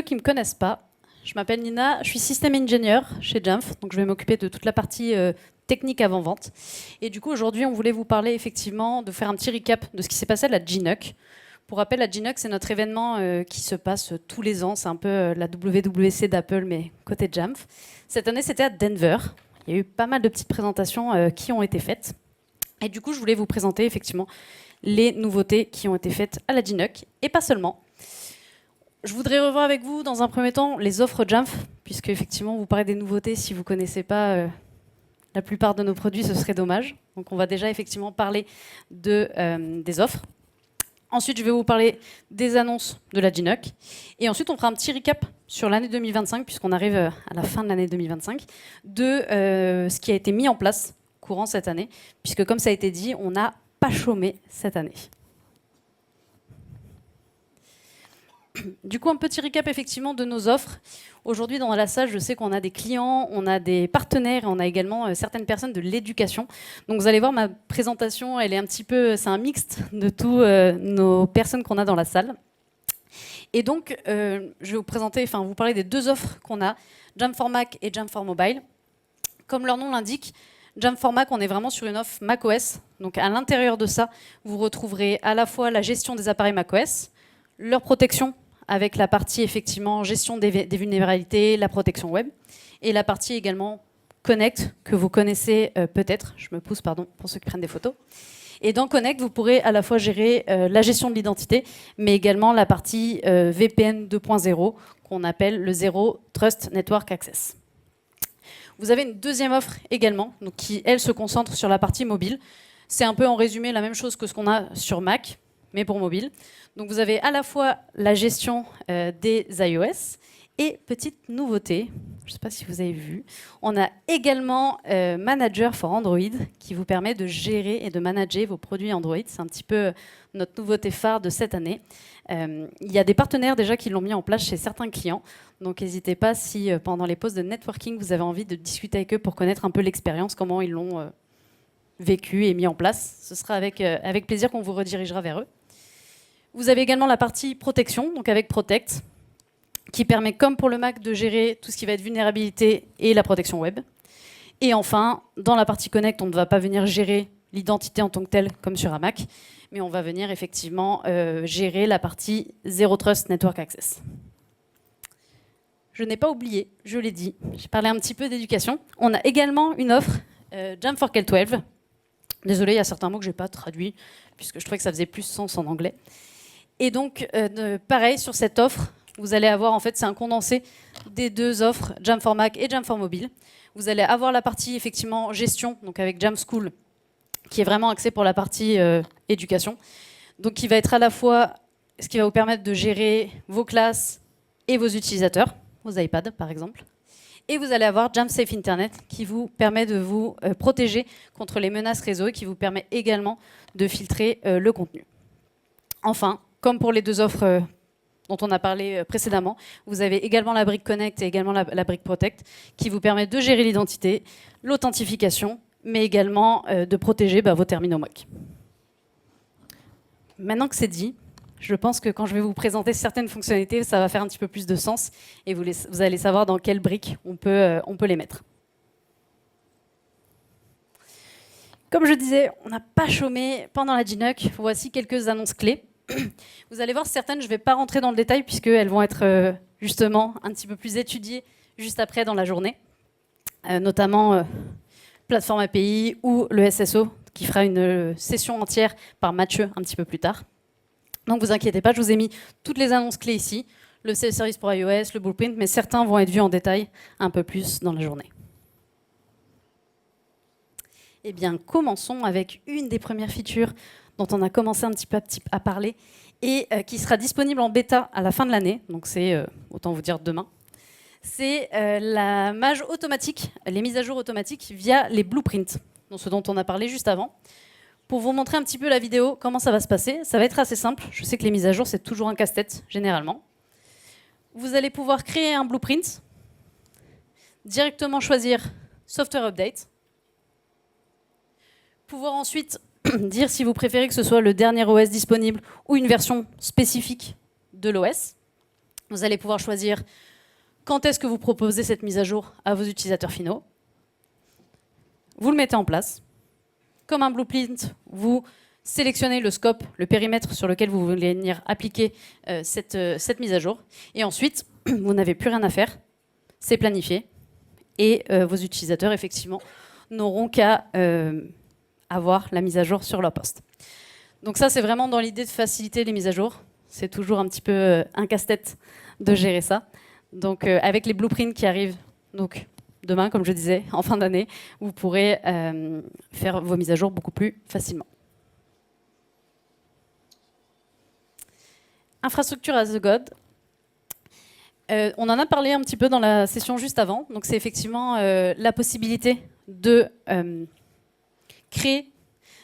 qui ne me connaissent pas, je m'appelle Nina, je suis système ingénieur chez Jamf, donc je vais m'occuper de toute la partie technique avant-vente. Et du coup, aujourd'hui, on voulait vous parler effectivement, de faire un petit recap de ce qui s'est passé à la GNUC. Pour rappel, la GNUC, c'est notre événement qui se passe tous les ans. C'est un peu la WWC d'Apple, mais côté Jamf. Cette année, c'était à Denver. Il y a eu pas mal de petites présentations qui ont été faites. Et du coup, je voulais vous présenter effectivement les nouveautés qui ont été faites à la GNUC, et pas seulement. Je voudrais revoir avec vous, dans un premier temps, les offres Jamf, puisque effectivement, vous parlez des nouveautés. Si vous ne connaissez pas la plupart de nos produits, ce serait dommage. Donc, on va déjà effectivement parler des offres. Ensuite, je vais vous parler des annonces de la GNUC. Et ensuite, on fera un petit recap sur l'année 2025, puisqu'on arrive à la fin de l'année 2025, de ce qui a été mis en place courant cette année, puisque comme ça a été dit, on n'a pas chômé cette année. Du coup, un petit recap effectivement de nos offres. Aujourd'hui, dans la salle, je sais qu'on a des clients, on a des partenaires, et on a également certaines personnes de l'éducation. Donc, vous allez voir, ma présentation, elle est un petit peu, c'est un mixte de tous nos personnes qu'on a dans la salle. Et donc, je vais vous présenter, enfin, vous parler des deux offres qu'on a, Jamf for Mac et Jamf for Mobile. Comme leur nom l'indique, Jamf for Mac, on est vraiment sur une offre macOS. Donc, à l'intérieur de ça, vous retrouverez à la fois la gestion des appareils macOS, leur protection avec la partie effectivement gestion des vulnérabilités, la protection web, et la partie également Connect, que vous connaissez peut-être, je me pousse pardon pour ceux qui prennent des photos. Et dans Connect, vous pourrez à la fois gérer la gestion de l'identité, mais également la partie VPN 2.0, qu'on appelle le Zero Trust Network Access. Vous avez une deuxième offre également, donc qui, elle, se concentre sur la partie mobile. C'est un peu en résumé la même chose que ce qu'on a sur Mac, mais pour mobile. Donc vous avez à la fois la gestion des iOS et petite nouveauté, je ne sais pas si vous avez vu, on a également Manager for Android qui vous permet de gérer et de manager vos produits Android. C'est un petit peu notre nouveauté phare de cette année. Il y a des partenaires déjà qui l'ont mis en place chez certains clients. Donc n'hésitez pas si pendant les pauses de networking, vous avez envie de discuter avec eux pour connaître un peu l'expérience, comment ils l'ont vécu et mis en place. Ce sera avec plaisir qu'on vous redirigera vers eux. Vous avez également la partie protection, donc avec Protect, qui permet, comme pour le Mac, de gérer tout ce qui va être vulnérabilité et la protection web. Et enfin, dans la partie Connect, on ne va pas venir gérer l'identité en tant que telle, comme sur un Mac, mais on va venir effectivement gérer la partie Zero Trust Network Access. Je n'ai pas oublié, je l'ai dit, j'ai parlé un petit peu d'éducation. On a également une offre Jamf for K-12. Désolé, il y a certains mots que je n'ai pas traduits, puisque je trouvais que ça faisait plus sens en anglais. Et donc, pareil, sur cette offre, vous allez avoir, en fait, c'est un condensé des deux offres, Jamf for Mac et Jamf for Mobile. Vous allez avoir la partie, effectivement, gestion, donc avec Jamf School, qui est vraiment axée pour la partie éducation. Donc, qui va être à la fois ce qui va vous permettre de gérer vos classes et vos utilisateurs, vos iPads, par exemple. Et vous allez avoir Jamf Safe Internet, qui vous permet de vous protéger contre les menaces réseau et qui vous permet également de filtrer le contenu. Enfin, comme pour les deux offres dont on a parlé précédemment, vous avez également la brique Connect et également la brique Protect qui vous permettent de gérer l'identité, l'authentification, mais également de protéger vos terminaux Mac. Maintenant que c'est dit, je pense que quand je vais vous présenter certaines fonctionnalités, ça va faire un petit peu plus de sens et vous allez savoir dans quelles briques on peut les mettre. Comme je disais, on n'a pas chômé pendant la GNUC. Voici quelques annonces clés. Vous allez voir certaines, je ne vais pas rentrer dans le détail puisqu'elles vont être justement un petit peu plus étudiées juste après dans la journée, notamment plateforme API ou le SSO qui fera une session entière par Mathieu un petit peu plus tard. Donc vous inquiétez pas, je vous ai mis toutes les annonces clés ici, le self-service pour iOS, le blueprint, mais certains vont être vus en détail un peu plus dans la journée. Eh bien, commençons avec une des premières features dont on a commencé un petit peu à parler et qui sera disponible en bêta à la fin de l'année, donc c'est, autant vous dire demain. C'est la mage automatique, les mises à jour automatiques via les blueprints, ce dont on a parlé juste avant. Pour vous montrer un petit peu la vidéo, comment ça va se passer, ça va être assez simple. Je sais que les mises à jour, c'est toujours un casse-tête, généralement. Vous allez pouvoir créer un blueprint, directement choisir Software Update, pouvoir ensuite dire si vous préférez que ce soit le dernier OS disponible ou une version spécifique de l'OS. Vous allez pouvoir choisir quand est-ce que vous proposez cette mise à jour à vos utilisateurs finaux. Vous le mettez en place. Comme un blueprint, vous sélectionnez le scope, le périmètre sur lequel vous voulez venir appliquer cette mise à jour. Et ensuite, vous n'avez plus rien à faire. C'est planifié. Et vos utilisateurs, effectivement, n'auront qu'à avoir la mise à jour sur leur poste. Donc ça, c'est vraiment dans l'idée de faciliter les mises à jour. C'est toujours un petit peu un casse-tête de gérer ça. Donc avec les blueprints qui arrivent donc, demain, comme je disais, en fin d'année, vous pourrez faire vos mises à jour beaucoup plus facilement. Infrastructure as a God. On en a parlé un petit peu dans la session juste avant. Donc c'est effectivement la possibilité de créer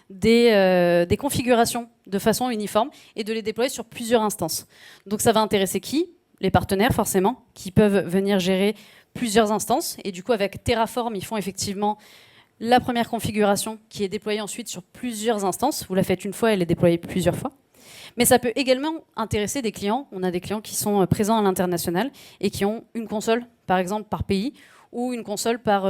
des configurations de façon uniforme et de les déployer sur plusieurs instances. Donc ça va intéresser qui? Les partenaires forcément, qui peuvent venir gérer plusieurs instances. Et du coup avec Terraform, ils font effectivement la première configuration qui est déployée ensuite sur plusieurs instances. Vous la faites une fois, elle est déployée plusieurs fois. Mais ça peut également intéresser des clients. On a des clients qui sont présents à l'international et qui ont une console, par exemple, par pays, ou une console par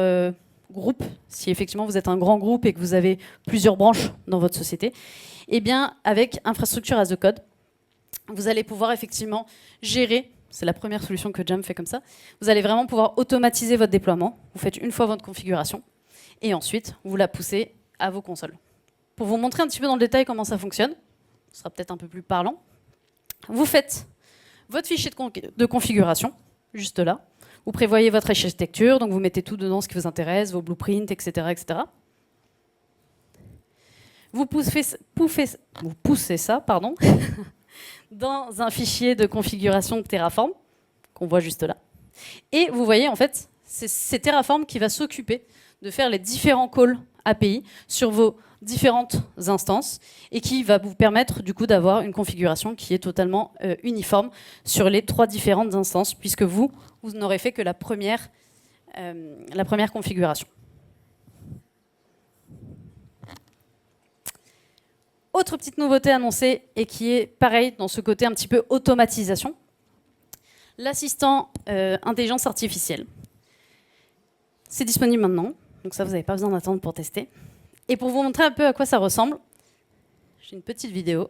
groupe, si effectivement vous êtes un grand groupe et que vous avez plusieurs branches dans votre société. Eh bien, avec Infrastructure as a Code, vous allez pouvoir effectivement gérer, c'est la première solution que Jamf fait comme ça, vous allez vraiment pouvoir automatiser votre déploiement. Vous faites une fois votre configuration et ensuite, vous la poussez à vos consoles. Pour vous montrer un petit peu dans le détail comment ça fonctionne, ce sera peut-être un peu plus parlant. Vous faites votre fichier de configuration, juste là. Vous prévoyez votre architecture, donc vous mettez tout dedans ce qui vous intéresse, vos blueprints, etc. etc. Vous poussez ça dans un fichier de configuration Terraform, qu'on voit juste là. Et vous voyez, en fait, c'est Terraform qui va s'occuper de faire les différents calls API sur vos différentes instances et qui va vous permettre du coup d'avoir une configuration qui est totalement uniforme sur les 3 différentes instances puisque vous n'aurez fait que la première configuration. Autre petite nouveauté annoncée et qui est pareil dans ce côté un petit peu automatisation, l'assistant intelligence artificielle. C'est disponible maintenant, donc ça vous n'avez pas besoin d'attendre pour tester. Et pour vous montrer un peu à quoi ça ressemble, j'ai une petite vidéo.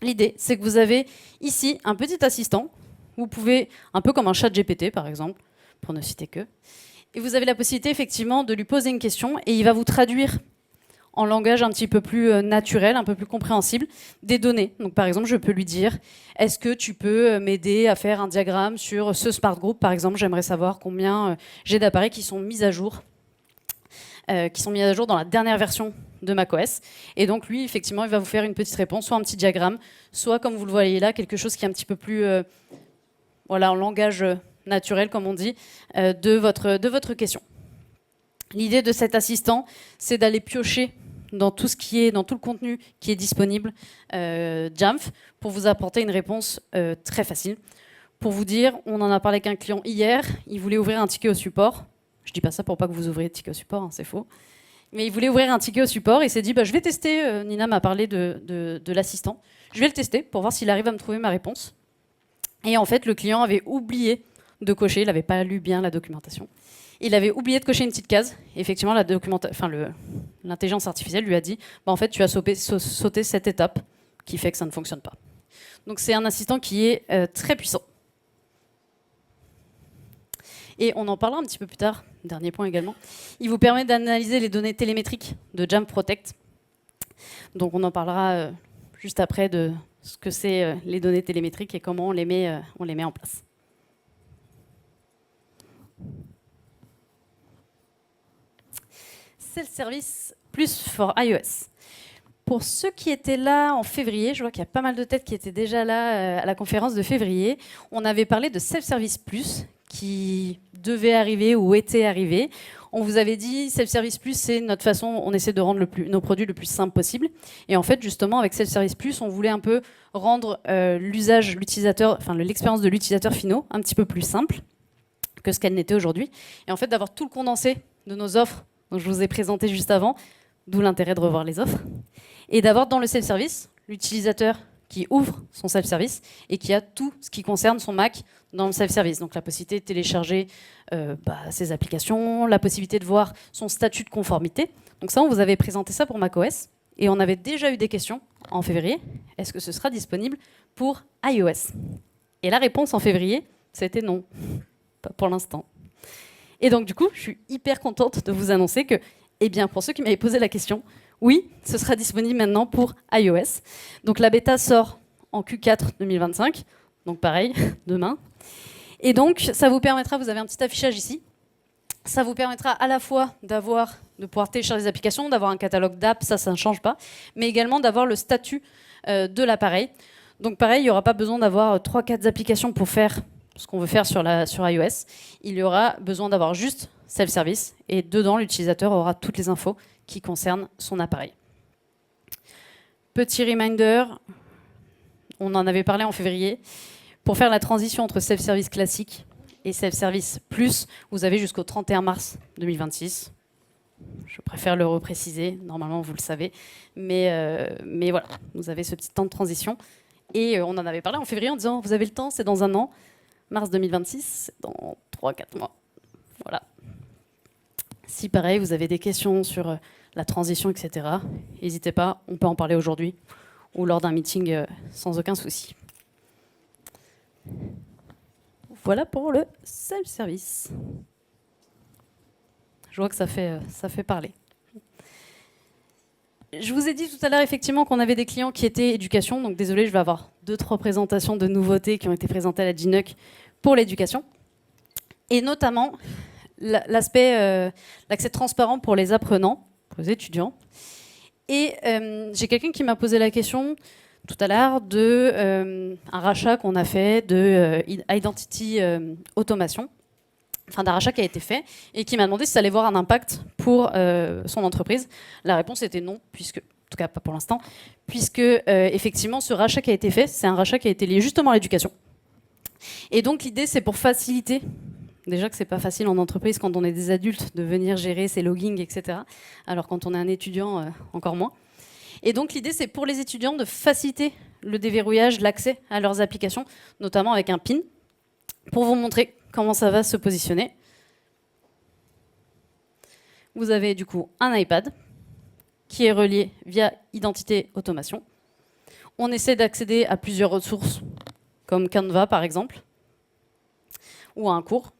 L'idée, c'est que vous avez ici un petit assistant. Vous pouvez, un peu comme un chat GPT par exemple, pour ne citer que. Et vous avez la possibilité effectivement de lui poser une question et il va vous traduire en langage un petit peu plus naturel, un peu plus compréhensible, des données. Donc par exemple, je peux lui dire, est-ce que tu peux m'aider à faire un diagramme sur ce smart group, par exemple, j'aimerais savoir combien j'ai d'appareils qui sont mis à jour dans la dernière version de macOS. Et donc lui, effectivement, il va vous faire une petite réponse, soit un petit diagramme, soit, comme vous le voyez là, quelque chose qui est un petit peu plus en langage naturel, comme on dit, de votre question. L'idée de cet assistant, c'est d'aller piocher dans tout le contenu qui est disponible Jamf pour vous apporter une réponse très facile. Pour vous dire, on en a parlé avec un client hier, il voulait ouvrir un ticket au support. Je dis pas ça pour pas que vous ouvriez le ticket au support, hein, c'est faux. Mais il voulait ouvrir un ticket au support, il s'est dit je vais tester, Nina m'a parlé de l'assistant, je vais le tester pour voir s'il arrive à me trouver ma réponse. Et en fait, le client avait oublié de cocher, il n'avait pas lu bien la documentation. Il avait oublié de cocher une petite case. Et effectivement, l'intelligence artificielle lui a dit en fait, tu as sauté cette étape qui fait que ça ne fonctionne pas. Donc c'est un assistant qui est très puissant. Et on en parlera un petit peu plus tard, dernier point également. Il vous permet d'analyser les données télémétriques de Jamf Protect. Donc on en parlera juste après de ce que c'est les données télémétriques et comment on les met en place. Self-service plus for iOS. Pour ceux qui étaient là en février, je vois qu'il y a pas mal de têtes qui étaient déjà là à la conférence de février, on avait parlé de Self-Service Plus qui devait arriver ou était arrivé. On vous avait dit Self-Service Plus, c'est notre façon, on essaie de rendre nos produits le plus simple possible. Et en fait, justement, avec Self-Service Plus, on voulait un peu rendre l'expérience de l'utilisateur finaux un petit peu plus simple que ce qu'elle n'était aujourd'hui. Et en fait, d'avoir tout le condensé de nos offres dont je vous ai présenté juste avant, d'où l'intérêt de revoir les offres, et d'avoir dans le self-service l'utilisateur qui ouvre son self-service et qui a tout ce qui concerne son Mac dans le self-service. Donc la possibilité de télécharger ses applications, la possibilité de voir son statut de conformité. Donc ça, on vous avait présenté ça pour macOS et on avait déjà eu des questions en février. Est-ce que ce sera disponible pour iOS? Et la réponse en février, c'était non, pas pour l'instant. Et donc du coup, je suis hyper contente de vous annoncer que, eh bien, pour ceux qui m'avaient posé la question, oui, ce sera disponible maintenant pour iOS. Donc la bêta sort en Q4 2025, donc pareil, demain. Et donc ça vous permettra, vous avez un petit affichage ici, ça vous permettra à la fois de pouvoir télécharger des applications, d'avoir un catalogue d'apps, ça ne change pas, mais également d'avoir le statut de l'appareil. Donc pareil, il n'y aura pas besoin d'avoir 3-4 applications pour faire ce qu'on veut faire sur iOS. Il y aura besoin d'avoir juste self-service, et dedans, l'utilisateur aura toutes les infos qui concernent son appareil. Petit reminder, on en avait parlé en février, pour faire la transition entre self-service classique et self-service plus, vous avez jusqu'au 31 mars 2026. Je préfère le repréciser, normalement vous le savez, mais voilà, vous avez ce petit temps de transition. Et on en avait parlé en février en disant, vous avez le temps, c'est dans un an. Mars 2026, c'est dans 3-4 mois. Voilà. Si pareil, vous avez des questions sur la transition, etc., n'hésitez pas, on peut en parler aujourd'hui ou lors d'un meeting sans aucun souci. Voilà pour le self-service. Je vois que ça fait parler. Je vous ai dit tout à l'heure effectivement qu'on avait des clients qui étaient éducation, donc désolé, je vais avoir 2-3 présentations de nouveautés qui ont été présentées à la GNUC pour l'éducation. Et notamment l'accès transparent pour les apprenants, pour les étudiants. Et j'ai quelqu'un qui m'a posé la question tout à l'heure de un rachat qu'on a fait de Identity Automation, enfin d'un rachat qui a été fait, et qui m'a demandé si ça allait avoir un impact pour son entreprise. La réponse était non, puisque, en tout cas pas pour l'instant, puisque effectivement ce rachat qui a été fait, c'est un rachat qui a été lié justement à l'éducation. Et donc l'idée c'est pour faciliter, déjà que c'est pas facile en entreprise quand on est des adultes de venir gérer ses loggings, etc. Alors quand on est un étudiant, encore moins. Et donc l'idée c'est pour les étudiants de faciliter le déverrouillage, l'accès à leurs applications, notamment avec un PIN, pour vous montrer comment ça va se positionner. Vous avez du coup un iPad qui est relié via Identité Automation. On essaie d'accéder à plusieurs ressources, comme Canva par exemple, ou à un cours.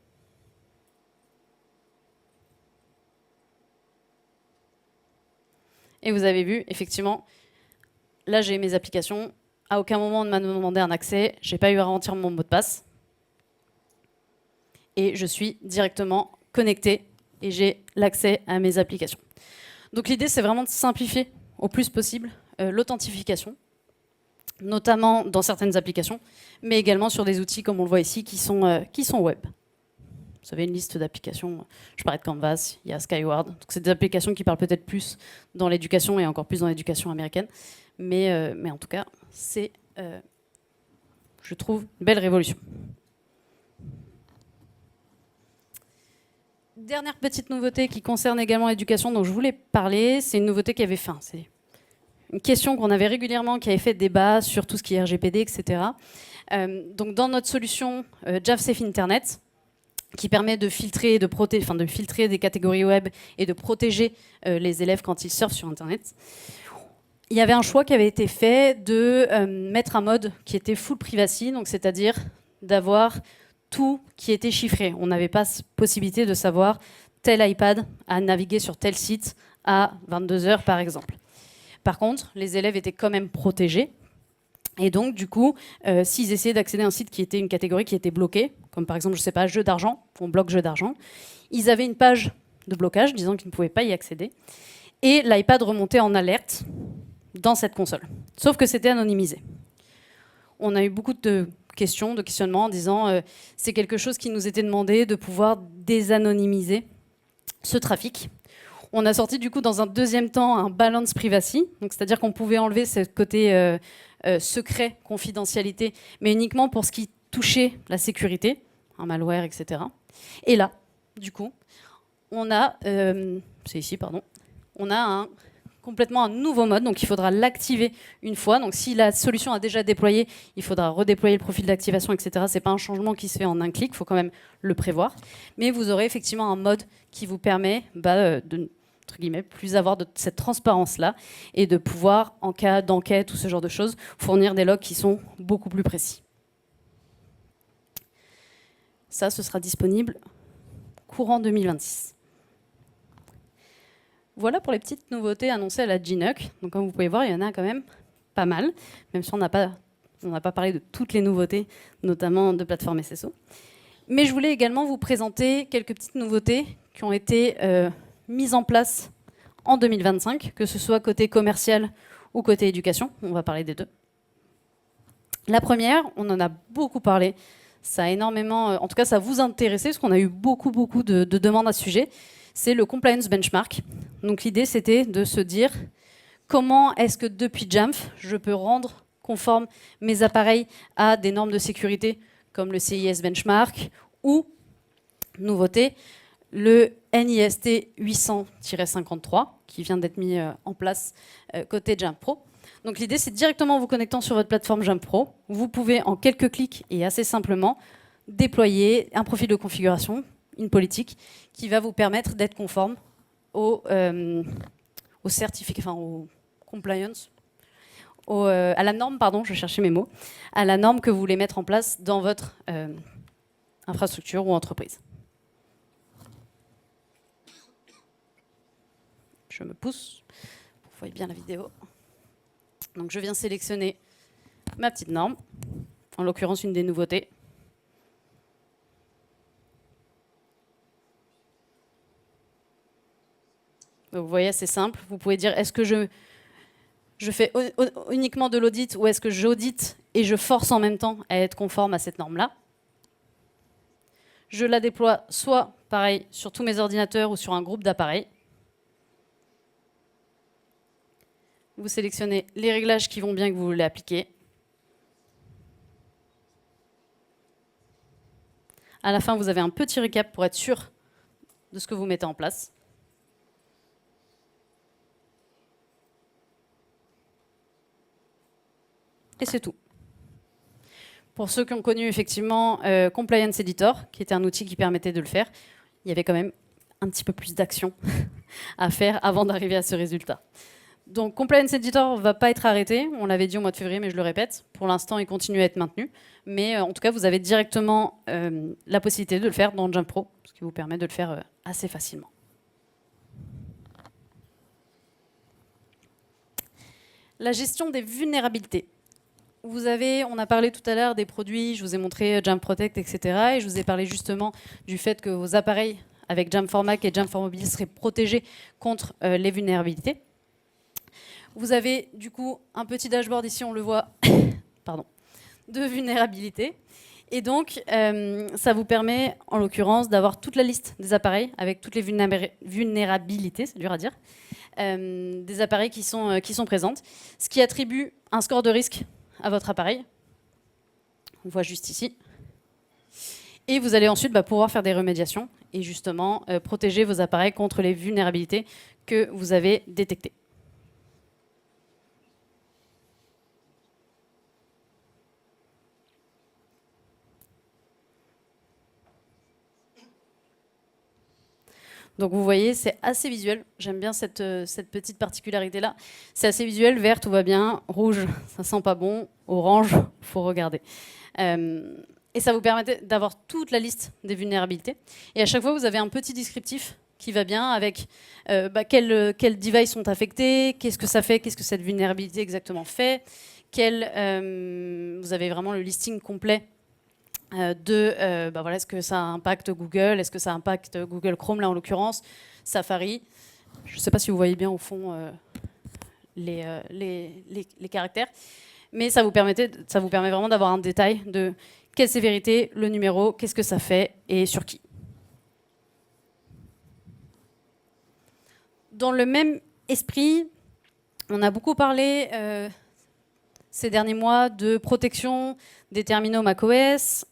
Et vous avez vu, effectivement, là j'ai mes applications. À aucun moment on ne m'a demandé un accès, j'ai pas eu à remplir mon mot de passe. Et je suis directement connecté et j'ai l'accès à mes applications. Donc l'idée, c'est vraiment de simplifier au plus possible l'authentification, notamment dans certaines applications, mais également sur des outils, comme on le voit ici, qui sont web. Vous avez une liste d'applications, je parlais de Canvas, il y a Skyward, donc c'est des applications qui parlent peut-être plus dans l'éducation et encore plus dans l'éducation américaine, mais en tout cas, c'est, je trouve, une belle révolution. Dernière petite nouveauté qui concerne également l'éducation dont je voulais parler, c'est une nouveauté qui avait faim. C'est une question qu'on avait régulièrement, qui avait fait débat sur tout ce qui est RGPD, etc. Donc dans notre solution Jav Safe Internet, qui permet de filtrer, de filtrer des catégories web et de protéger les élèves quand ils surfent sur Internet, il y avait un choix qui avait été fait de mettre un mode qui était full privacy, donc c'est-à-dire d'avoir tout qui était chiffré. On n'avait pas possibilité de savoir tel iPad a navigué sur tel site à 22h par exemple. Par contre, les élèves étaient quand même protégés. Et donc, du coup, s'ils essayaient d'accéder à un site qui était une catégorie qui était bloquée, comme par exemple, je ne sais pas, jeu d'argent, on bloque jeu d'argent, ils avaient une page de blocage disant qu'ils ne pouvaient pas y accéder. Et l'iPad remontait en alerte dans cette console. Sauf que c'était anonymisé. On a eu beaucoup de questions, de questionnements en disant c'est quelque chose qui nous était demandé de pouvoir désanonymiser ce trafic. On a sorti du coup dans un deuxième temps un balance privacy, donc c'est-à-dire qu'on pouvait enlever ce côté secret, confidentialité, mais uniquement pour ce qui touchait la sécurité, un malware, etc. Et là, du coup, on a, c'est ici, pardon, on a un complètement un nouveau mode, donc il faudra l'activer une fois. Donc si la solution a déjà déployé, il faudra redéployer le profil d'activation, etc. C'est pas un changement qui se fait en un clic, il faut quand même le prévoir. Mais vous aurez effectivement un mode qui vous permet de, entre guillemets, plus avoir de cette transparence-là et de pouvoir, en cas d'enquête ou ce genre de choses, fournir des logs qui sont beaucoup plus précis. Ça, ce sera disponible courant 2026. Voilà pour les petites nouveautés annoncées à la GNUC. Donc comme vous pouvez voir, il y en a quand même pas mal, même si on n'a pas parlé de toutes les nouveautés, notamment de plateforme SSO. Mais je voulais également vous présenter quelques petites nouveautés qui ont été mises en place en 2025, que ce soit côté commercial ou côté éducation. On va parler des deux. La première, on en a beaucoup parlé. Ça a énormément, en tout cas, ça vous intéressait, parce qu'on a eu beaucoup de demandes à ce sujet. C'est le compliance benchmark. Donc l'idée, c'était de se dire comment est-ce que depuis Jamf, je peux rendre conforme mes appareils à des normes de sécurité comme le CIS benchmark ou, nouveauté, le NIST 800-53 qui vient d'être mis en place côté Jamf Pro. Donc l'idée, c'est directement en vous connectant sur votre plateforme Jamf Pro, vous pouvez en quelques clics et assez simplement déployer un profil de configuration, une politique qui va vous permettre d'être conforme au certificat, enfin au compliance, à la norme, pardon, je cherchais mes mots, à la norme que vous voulez mettre en place dans votre infrastructure ou entreprise. Je me pousse, vous voyez bien la vidéo. Donc je viens sélectionner ma petite norme, en l'occurrence une des nouveautés. Donc vous voyez, c'est simple. Vous pouvez dire, est-ce que je fais uniquement de l'audit ou est-ce que j'audite et je force en même temps à être conforme à cette norme-là? Je la déploie soit, pareil, sur tous mes ordinateurs ou sur un groupe d'appareils. Vous sélectionnez les réglages qui vont bien que vous voulez appliquer. À la fin, vous avez un petit récap pour être sûr de ce que vous mettez en place. Et c'est tout. Pour ceux qui ont connu effectivement Compliance Editor, qui était un outil qui permettait de le faire, il y avait quand même un petit peu plus d'action à faire avant d'arriver à ce résultat. Donc Compliance Editor ne va pas être arrêté, on l'avait dit au mois de février, mais je le répète, pour l'instant il continue à être maintenu, mais en tout cas vous avez directement la possibilité de le faire dans Jamf Pro, ce qui vous permet de le faire assez facilement. La gestion des vulnérabilités. On a parlé tout à l'heure des produits, je vous ai montré Jamf Protect, etc. Et je vous ai parlé justement du fait que vos appareils avec Jamf for Mac et Jamf for Mobile seraient protégés contre les vulnérabilités. Vous avez du coup un petit dashboard ici, on le voit, pardon, de vulnérabilité. Et donc, ça vous permet, en l'occurrence, d'avoir toute la liste des appareils avec toutes les vulnérabilités, c'est dur à dire, des appareils qui sont présentes, ce qui attribue un score de risque à votre appareil. On voit juste ici. Et vous allez ensuite pouvoir faire des remédiations et justement protéger vos appareils contre les vulnérabilités que vous avez détectées. Donc vous voyez, c'est assez visuel. J'aime bien cette petite particularité-là. C'est assez visuel. Vert, tout va bien. Rouge, ça sent pas bon. Orange, faut regarder. Et ça vous permet d'avoir toute la liste des vulnérabilités. Et à chaque fois, vous avez un petit descriptif qui va bien avec quels devices sont affectés, qu'est-ce que ça fait, qu'est-ce que cette vulnérabilité exactement fait. Vous avez vraiment le listing complet est-ce que ça impacte Google, est-ce que ça impacte Google Chrome, là en l'occurrence, Safari. Je ne sais pas si vous voyez bien au fond les caractères, mais ça vous permet vraiment d'avoir un détail de quelle sévérité, le numéro, qu'est-ce que ça fait et sur qui. Dans le même esprit, on a beaucoup parlé ces derniers mois de protection des terminaux macOS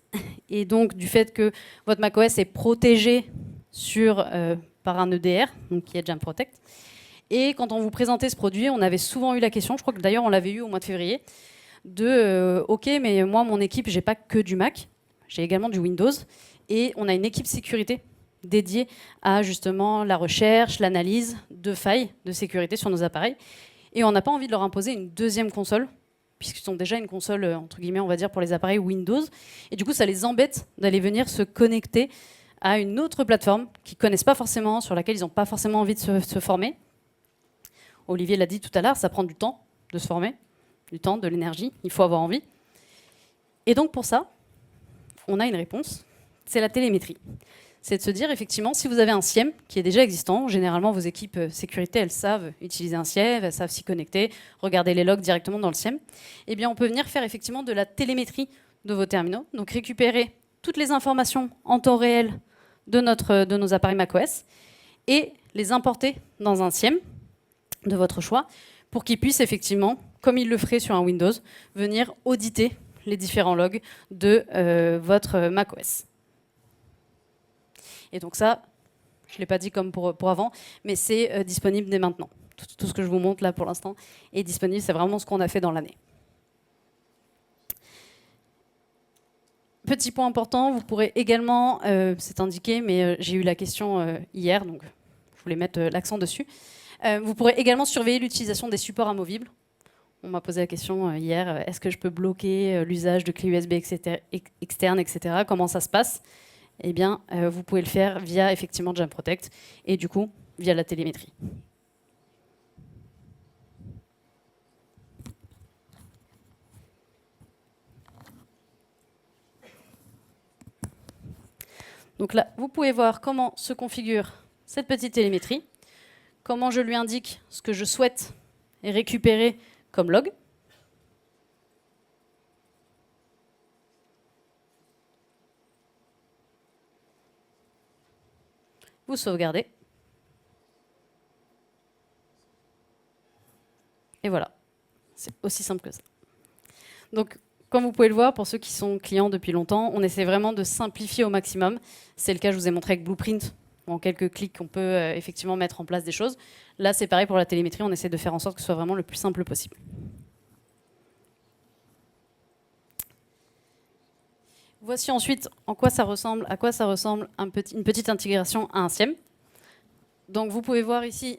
et donc du fait que votre macOS est protégé par un EDR, donc qui est Jamf Protect. Et quand on vous présentait ce produit, on avait souvent eu la question, je crois que d'ailleurs on l'avait eu au mois de février, de OK, mais moi, mon équipe, j'ai pas que du Mac, j'ai également du Windows. Et on a une équipe sécurité dédiée à justement la recherche, l'analyse de failles de sécurité sur nos appareils. Et on n'a pas envie de leur imposer une deuxième console, puisqu'ils ont déjà une console, entre guillemets, on va dire, pour les appareils Windows. Et du coup, ça les embête d'aller venir se connecter à une autre plateforme qu'ils ne connaissent pas forcément, sur laquelle ils n'ont pas forcément envie de se former. Olivier l'a dit tout à l'heure, ça prend du temps de se former, du temps, de l'énergie, il faut avoir envie. Et donc pour ça, on a une réponse, c'est la télémétrie. C'est de se dire, effectivement, si vous avez un SIEM qui est déjà existant, généralement vos équipes sécurité, elles savent utiliser un SIEM, elles savent s'y connecter, regarder les logs directement dans le SIEM, eh bien on peut venir faire effectivement de la télémétrie de vos terminaux, donc récupérer toutes les informations en temps réel de nos appareils macOS et les importer dans un SIEM de votre choix pour qu'ils puissent effectivement, comme ils le feraient sur un Windows, venir auditer les différents logs de votre macOS. Et donc ça, je ne l'ai pas dit comme pour avant, mais c'est disponible dès maintenant. Tout ce que je vous montre là pour l'instant est disponible, c'est vraiment ce qu'on a fait dans l'année. Petit point important, vous pourrez également, c'est indiqué, mais j'ai eu la question hier, donc je voulais mettre l'accent dessus. Vous pourrez également surveiller l'utilisation des supports amovibles. On m'a posé la question hier, est-ce que je peux bloquer l'usage de clés USB externes, etc. Comment ça se passe? Eh bien, vous pouvez le faire via effectivement Jam Protect et du coup, via la télémétrie. Donc là, vous pouvez voir comment se configure cette petite télémétrie, comment je lui indique ce que je souhaite récupérer comme log. Vous sauvegardez. Et voilà, c'est aussi simple que ça. Donc, comme vous pouvez le voir, pour ceux qui sont clients depuis longtemps, on essaie vraiment de simplifier au maximum. C'est le cas, je vous ai montré avec Blueprint. En quelques clics, on peut effectivement mettre en place des choses. Là, c'est pareil pour la télémétrie, on essaie de faire en sorte que ce soit vraiment le plus simple possible. Voici ensuite à quoi ça ressemble une petite intégration à un SIEM. Donc vous pouvez voir ici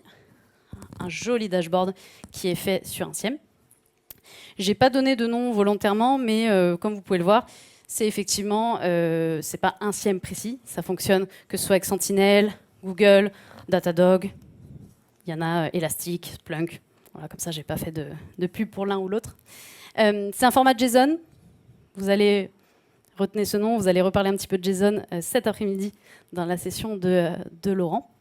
un joli dashboard qui est fait sur un SIEM. J'ai pas donné de nom volontairement, mais comme vous pouvez le voir, c'est effectivement, c'est pas un SIEM précis. Ça fonctionne que ce soit avec Sentinel, Google, Datadog. Il y en a Elastic, Splunk. Voilà, comme ça, j'ai pas fait de pub pour l'un ou l'autre. C'est un format JSON. Vous allez retenez ce nom, vous allez reparler un petit peu de JSON cet après-midi dans la session de Laurent.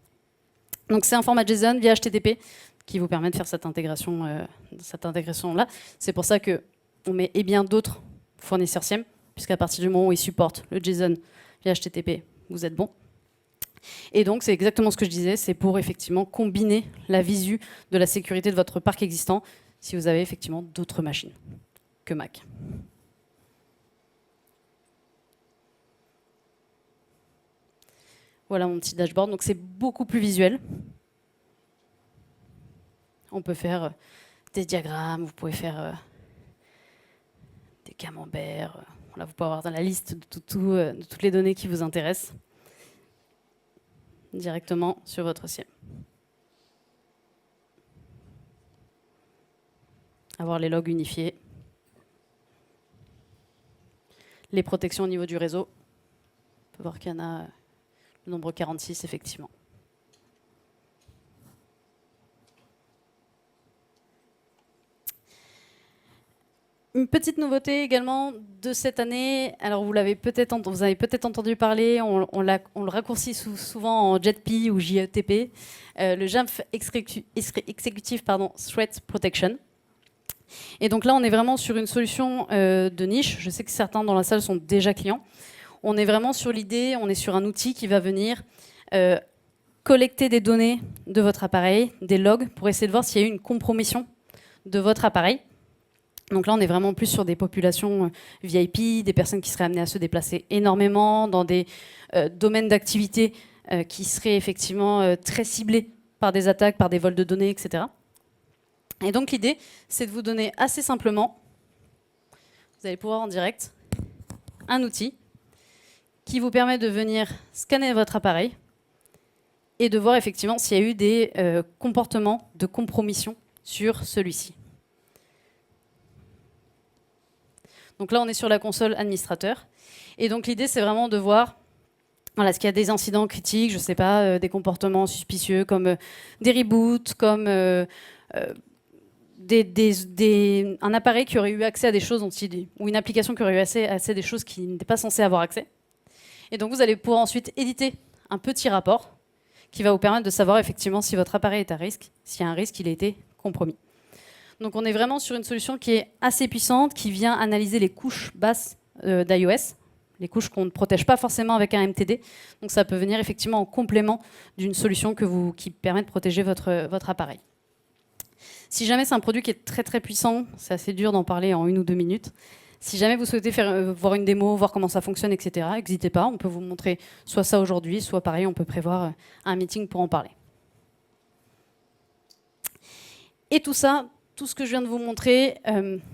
Donc c'est un format JSON via HTTP qui vous permet de faire cette intégration-là. C'est pour ça qu'on met et bien d'autres fournisseurs SIEM, puisqu'à partir du moment où ils supportent le JSON via HTTP, vous êtes bon. Et donc c'est exactement ce que je disais, c'est pour effectivement combiner la visu de la sécurité de votre parc existant si vous avez effectivement d'autres machines que Mac. Voilà mon petit dashboard, donc c'est beaucoup plus visuel. On peut faire des diagrammes, vous pouvez faire des camemberts. Là, vous pouvez avoir dans la liste de toutes les données qui vous intéressent directement sur votre SIEM. Avoir les logs unifiés. Les protections au niveau du réseau. On peut voir qu'il y en a le nombre 46, effectivement. Une petite nouveauté également de cette année, alors vous avez peut-être entendu parler, on le raccourcit souvent en JETP ou JETP, le Jamf Executive Threat Protection. Et donc là, on est vraiment sur une solution de niche. Je sais que certains dans la salle sont déjà clients. On est vraiment sur l'idée, on est sur un outil qui va venir collecter des données de votre appareil, des logs, pour essayer de voir s'il y a eu une compromission de votre appareil. Donc là, on est vraiment plus sur des populations VIP, des personnes qui seraient amenées à se déplacer énormément dans des domaines d'activité qui seraient effectivement très ciblés par des attaques, par des vols de données, etc. Et donc l'idée, c'est de vous donner assez simplement, vous allez pouvoir en direct, un outil qui vous permet de venir scanner votre appareil et de voir effectivement s'il y a eu des comportements de compromission sur celui-ci. Donc là, on est sur la console administrateur. Et donc l'idée, c'est vraiment de voir voilà, est-ce qu'il y a des incidents critiques, je ne sais pas, des comportements suspicieux comme des reboots, comme un appareil qui aurait eu accès à des choses ou une application qui aurait eu accès à des choses qui n'étaient pas censées avoir accès. Et donc vous allez pouvoir ensuite éditer un petit rapport qui va vous permettre de savoir effectivement si votre appareil est à risque, s'il y a un risque, il a été compromis. Donc on est vraiment sur une solution qui est assez puissante, qui vient analyser les couches basses d'iOS, les couches qu'on ne protège pas forcément avec un MTD. Donc ça peut venir effectivement en complément d'une solution qui permet de protéger votre appareil. Si jamais c'est un produit qui est très très puissant, c'est assez dur d'en parler en 1 ou 2 minutes. Si jamais vous souhaitez voir une démo, voir comment ça fonctionne, etc., n'hésitez pas, on peut vous montrer soit ça aujourd'hui, soit pareil, on peut prévoir un meeting pour en parler. Et tout ça, tout ce que je viens de vous montrer,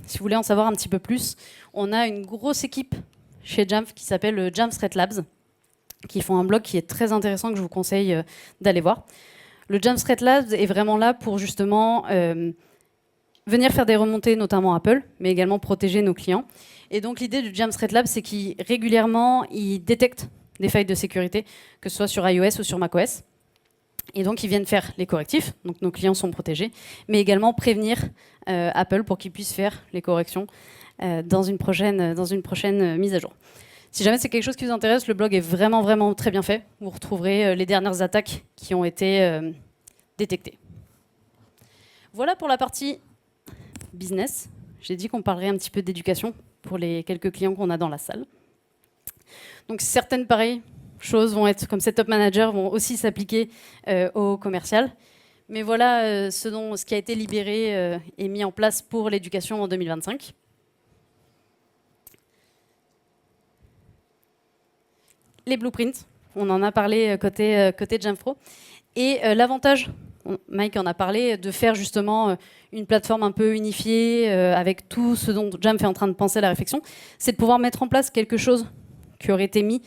si vous voulez en savoir un petit peu plus, on a une grosse équipe chez Jamf qui s'appelle Jamf Threat Labs, qui font un blog qui est très intéressant que je vous conseille d'aller voir. Le Jamf Threat Labs est vraiment là pour justement venir faire des remontées, notamment Apple, mais également protéger nos clients. Et donc l'idée du Jamf Threat Labs, c'est qu'ils régulièrement ils détectent des failles de sécurité, que ce soit sur iOS ou sur macOS. Et donc, ils viennent faire les correctifs, donc nos clients sont protégés, mais également prévenir Apple pour qu'ils puissent faire les corrections dans une prochaine mise à jour. Si jamais c'est quelque chose qui vous intéresse, le blog est vraiment, vraiment très bien fait. Vous retrouverez les dernières attaques qui ont été détectées. Voilà pour la partie business. J'ai dit qu'on parlerait un petit peu d'éducation pour les quelques clients qu'on a dans la salle. Donc, certaines pareilles choses vont être, comme Setup Manager, vont aussi s'appliquer au commercial. Mais voilà ce qui a été libéré et mis en place pour l'éducation en 2025. Les blueprints, on en a parlé côté Jamf Pro. Et l'avantage, Mike en a parlé, de faire justement une plateforme un peu unifiée avec tout ce dont Jamf est en train de penser à la réflexion, c'est de pouvoir mettre en place quelque chose qui aurait été mis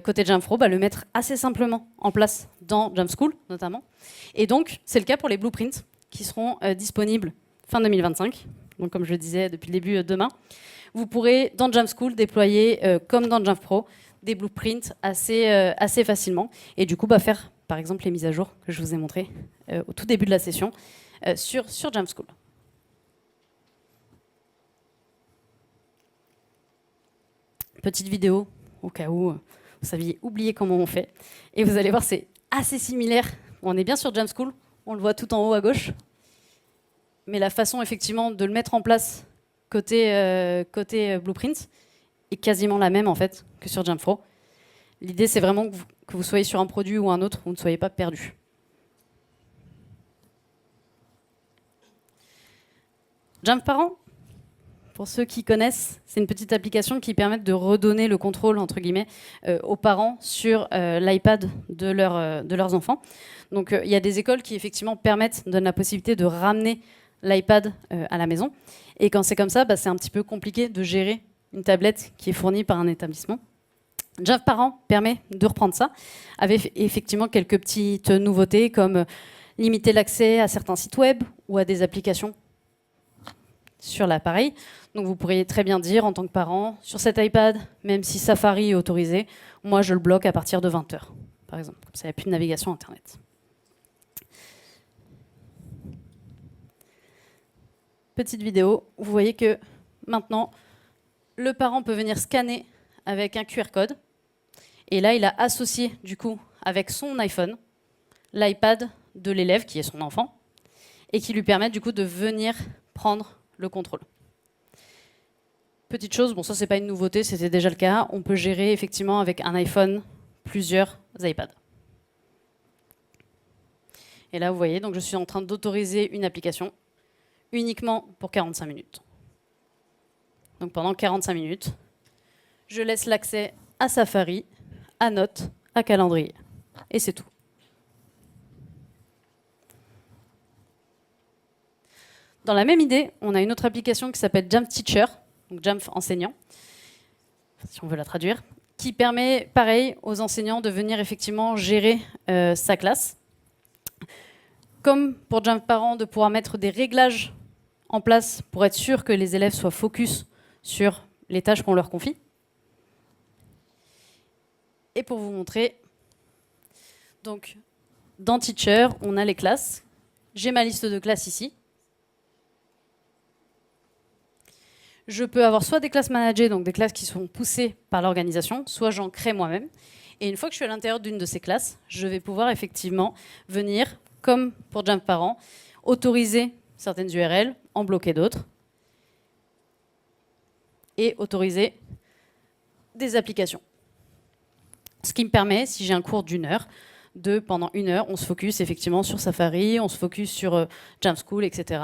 côté Jamf Pro, le mettre assez simplement en place dans Jamf School notamment. Et donc, c'est le cas pour les blueprints qui seront disponibles fin 2025. Donc, comme je le disais depuis le début, demain. Vous pourrez, dans Jamf School, déployer, comme dans Jamf Pro, des blueprints assez facilement. Et du coup, faire, par exemple, les mises à jour que je vous ai montrées au tout début de la session sur Jamf School. Petite vidéo, au cas où vous saviez oublier comment on fait. Et vous allez voir, c'est assez similaire. On est bien sur Jamf School, on le voit tout en haut à gauche. Mais la façon, effectivement, de le mettre en place côté Blueprint est quasiment la même, en fait, que sur Jamf Pro. L'idée, c'est vraiment que vous soyez sur un produit ou un autre, vous ne soyez pas perdu. Jamf Parent, pour ceux qui connaissent, c'est une petite application qui permet de redonner le contrôle, entre guillemets, aux parents sur l'iPad de leurs enfants. Donc, il y a des écoles qui, effectivement, donnent la possibilité de ramener l'iPad à la maison. Et quand c'est comme ça, c'est un petit peu compliqué de gérer une tablette qui est fournie par un établissement. Jamf Parent permet de reprendre ça, avec effectivement quelques petites nouveautés, comme limiter l'accès à certains sites web ou à des applications sur l'appareil. Donc vous pourriez très bien dire en tant que parent, sur cet iPad, même si Safari est autorisé, moi je le bloque à partir de 20 h, par exemple. Comme ça, il n'y a plus de navigation Internet. Petite vidéo, vous voyez que maintenant, le parent peut venir scanner avec un QR code. Et là, il a associé, du coup, avec son iPhone, l'iPad de l'élève, qui est son enfant, et qui lui permet, du coup, de venir prendre le contrôle. Petite chose, bon ça c'est pas une nouveauté, c'était déjà le cas, on peut gérer effectivement avec un iPhone plusieurs iPads. Et là vous voyez, donc je suis en train d'autoriser une application uniquement pour 45 minutes. Donc pendant 45 minutes, je laisse l'accès à Safari, à Notes, à Calendrier. Et c'est tout. Dans la même idée, on a une autre application qui s'appelle Jamf Teacher, donc Jamf enseignant, si on veut la traduire, qui permet, pareil, aux enseignants de venir effectivement gérer sa classe. Comme pour Jamf Parents, de pouvoir mettre des réglages en place pour être sûr que les élèves soient focus sur les tâches qu'on leur confie. Et pour vous montrer, donc, dans Teacher, on a les classes. J'ai ma liste de classes ici. Je peux avoir soit des classes managées, donc des classes qui sont poussées par l'organisation, soit j'en crée moi-même. Et une fois que je suis à l'intérieur d'une de ces classes, je vais pouvoir effectivement venir, comme pour Jamf Parents, autoriser certaines URL, en bloquer d'autres, et autoriser des applications. Ce qui me permet, si j'ai un cours d'une heure, de, pendant une heure, on se focus effectivement sur Safari, on se focus sur Jamf School, etc.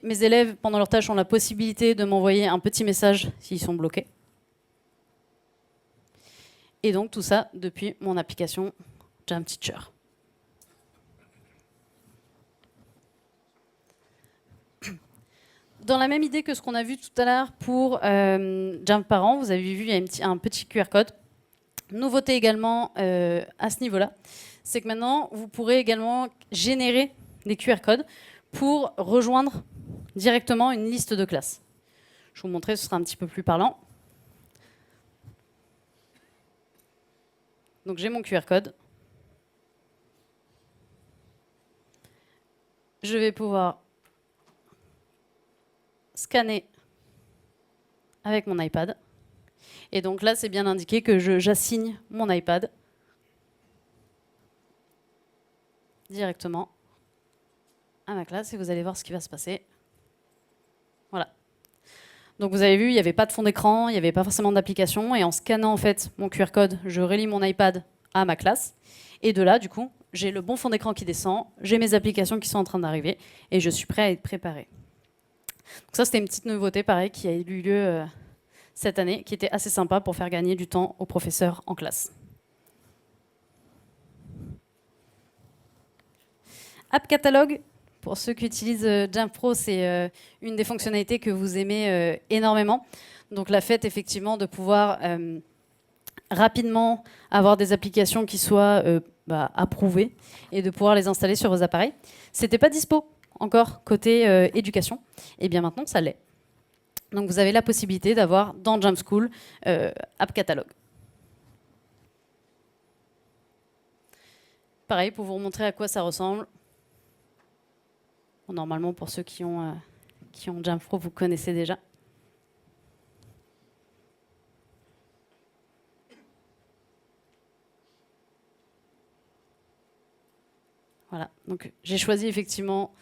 Mes élèves, pendant leur tâche, ont la possibilité de m'envoyer un petit message s'ils sont bloqués. Et donc tout ça depuis mon application Jamf Teacher. Dans la même idée que ce qu'on a vu tout à l'heure pour Jamf Parents, vous avez vu, il y a un petit QR code. Nouveauté également à ce niveau-là, c'est que maintenant, vous pourrez également générer des QR codes pour rejoindre directement une liste de classes. Je vais vous montrer, ce sera un petit peu plus parlant. Donc j'ai mon QR code. Je vais pouvoir scanner avec mon iPad. Et donc là, c'est bien indiqué que j'assigne mon iPad directement à ma classe et vous allez voir ce qui va se passer. Voilà. Donc vous avez vu, il n'y avait pas de fond d'écran, il n'y avait pas forcément d'application. Et en scannant en fait mon QR code, je relie mon iPad à ma classe. Et de là, du coup, j'ai le bon fond d'écran qui descend, j'ai mes applications qui sont en train d'arriver et je suis prêt à être préparé. Donc ça, c'était une petite nouveauté, pareil, qui a eu lieu cette année, qui était assez sympa pour faire gagner du temps aux professeurs en classe. App Catalogue, pour ceux qui utilisent Jamf Pro, c'est une des fonctionnalités que vous aimez énormément. Donc la fait effectivement de pouvoir rapidement avoir des applications qui soient approuvées et de pouvoir les installer sur vos appareils. C'était pas dispo encore côté éducation, et bien maintenant ça l'est. Donc vous avez la possibilité d'avoir dans Jamf School App Catalogue. Pareil, pour vous montrer à quoi ça ressemble. Bon, normalement, pour ceux qui ont Jamf Pro, vous connaissez déjà. Voilà, donc j'ai choisi effectivement,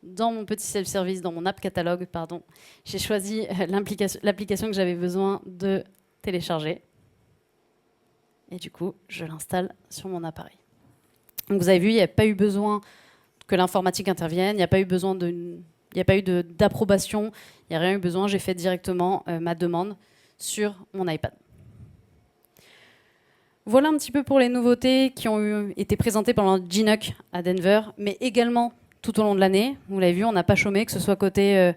dans mon petit self-service, dans mon app catalogue, pardon, j'ai choisi l'application que j'avais besoin de télécharger. Et du coup, je l'installe sur mon appareil. Donc vous avez vu, il n'y a pas eu besoin que l'informatique intervienne, il n'y a pas eu besoin d'approbation, il n'y a rien eu besoin, j'ai fait directement ma demande sur mon iPad. Voilà un petit peu pour les nouveautés qui ont été présentées pendant GNUC à Denver, mais également tout au long de l'année. Vous l'avez vu, on n'a pas chômé, que ce soit côté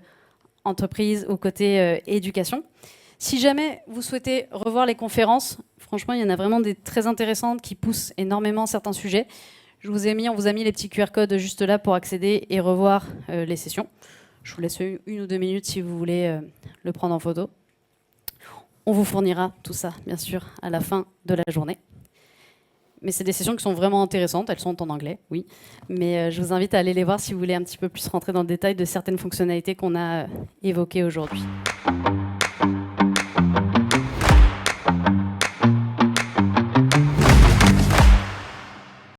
entreprise ou côté éducation. Si jamais vous souhaitez revoir les conférences, franchement, il y en a vraiment des très intéressantes qui poussent énormément certains sujets. On vous a mis les petits QR codes juste là pour accéder et revoir les sessions. Je vous laisse 1 ou 2 minutes si vous voulez le prendre en photo. On vous fournira tout ça, bien sûr, à la fin de la journée. Mais c'est des sessions qui sont vraiment intéressantes. Elles sont en anglais, oui. Mais je vous invite à aller les voir si vous voulez un petit peu plus rentrer dans le détail de certaines fonctionnalités qu'on a évoquées aujourd'hui.